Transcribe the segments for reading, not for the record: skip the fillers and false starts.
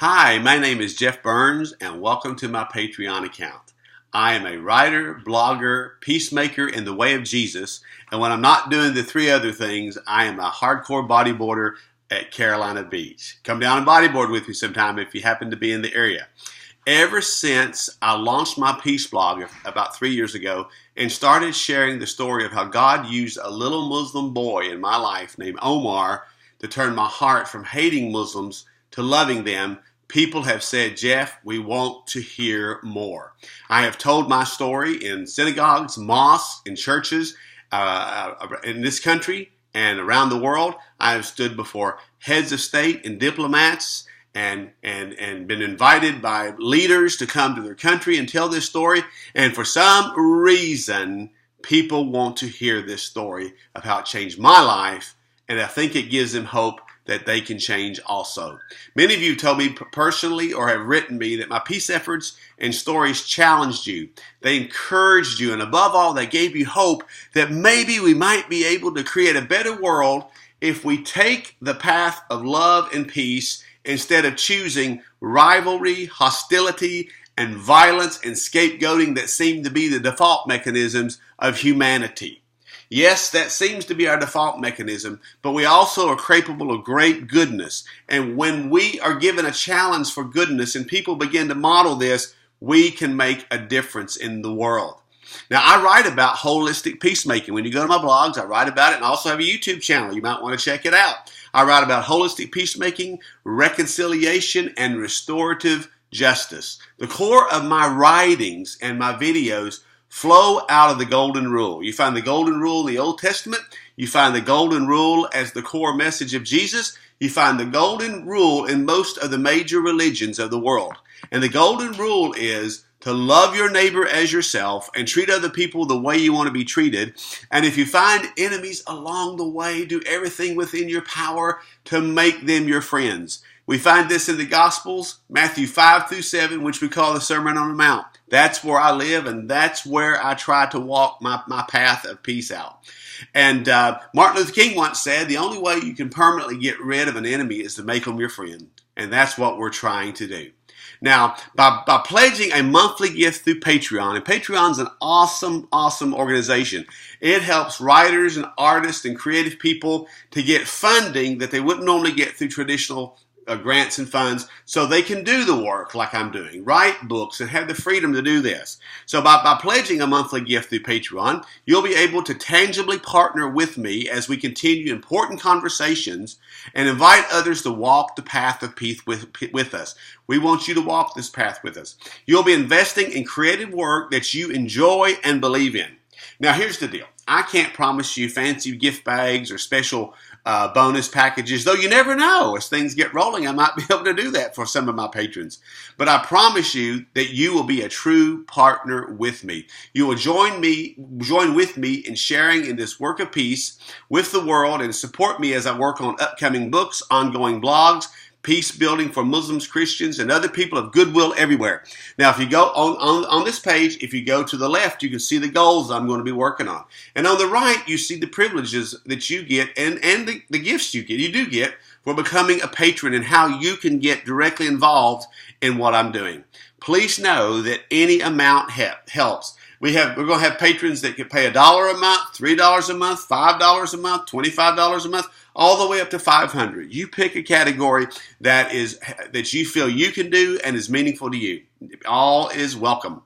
Hi, my name is Jeff Burns, and welcome to my Patreon account. I am a writer, blogger, peacemaker in the way of Jesus, and when I'm not doing the three other things, I am a hardcore bodyboarder at Carolina Beach. Come down and bodyboard with me sometime if you happen to be in the area. Ever since I launched my peace blog about 3 years ago and started sharing the story of how God used a little Muslim boy in my life named Omar to turn my heart from hating Muslims to loving them, people have said, Jeff, we want to hear more. I have told my story in synagogues, mosques, in churches in this country and around the world. I have stood before heads of state and diplomats and been invited by leaders to come to their country and tell this story. And for some reason, people want to hear this story of how it changed my life. And I think it gives them hope that they can change also. Many of you told me personally or have written me that my peace efforts and stories challenged you. They encouraged you, and above all, they gave you hope that maybe we might be able to create a better world if we take the path of love and peace instead of choosing rivalry, hostility, and violence and scapegoating that seem to be the default mechanisms of humanity. Yes, that seems to be our default mechanism, but we also are capable of great goodness. And when we are given a challenge for goodness and people begin to model this, we can make a difference in the world. Now, I write about holistic peacemaking. When you go to my blogs, I write about it, and I also have a YouTube channel. You might want to check it out. I write about holistic peacemaking, reconciliation, and restorative justice. The core of my writings and my videos flow out of the golden rule. You find the golden rule in the Old Testament. You find the golden rule as the core message of Jesus. You find the golden rule in most of the major religions of the world. And the golden rule is to love your neighbor as yourself and treat other people the way you want to be treated. And if you find enemies along the way, do everything within your power to make them your friends. We find this in the Gospels, Matthew 5 through 7, which we call the Sermon on the Mount. That's where I live, and that's where I try to walk my path of peace out. And Martin Luther King once said, the only way you can permanently get rid of an enemy is to make them your friend. And that's what we're trying to do. Now, by pledging a monthly gift through Patreon, and Patreon's an awesome, awesome organization. It helps writers and artists and creative people to get funding that they wouldn't normally get through traditional grants and funds, so they can do the work like I'm doing, write books, and have the freedom to do this. So by pledging a monthly gift through Patreon, you'll be able to tangibly partner with me as we continue important conversations and invite others to walk the path of peace with us. We want you to walk this path with us. You'll be investing in creative work that you enjoy and believe in. Now, here's the deal. I can't promise you fancy gift bags or special bonus packages, though you never know. As things get rolling, I might be able to do that for some of my patrons. But I promise you that you will be a true partner with me. You will join with me in sharing in this work of peace with the world and support me as I work on upcoming books, ongoing blogs, peace building for Muslims, Christians, and other people of goodwill everywhere. Now, if you go on this page, if you go to the left, you can see the goals I'm going to be working on. And on the right, you see the privileges that you get and the gifts you do get for becoming a patron and how you can get directly involved in what I'm doing. Please know that any amount helps. We're going to have patrons that can pay $1 a month, $3 a month, $5 a month, $25 a month, all the way up to $500. You pick a category that you feel you can do and is meaningful to you. All is welcome.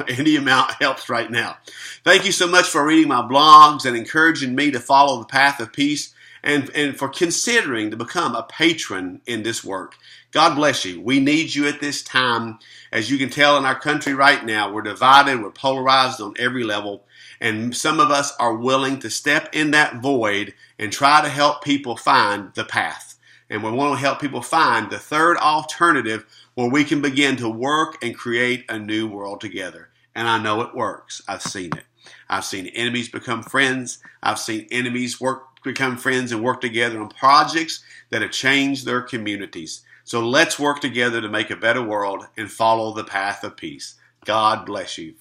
Any amount helps right now. Thank you so much for reading my blogs and encouraging me to follow the path of peace and for considering to become a patron in this work. God bless you. We need you at this time. As you can tell in our country right now, we're divided, we're polarized on every level, and some of us are willing to step in that void and try to help people find the path. And we want to help people find the third alternative where we can begin to work and create a new world together. And I know it works. I've seen it. I've seen enemies become friends. I've seen enemies become friends and work together on projects that have changed their communities. So let's work together to make a better world and follow the path of peace. God bless you.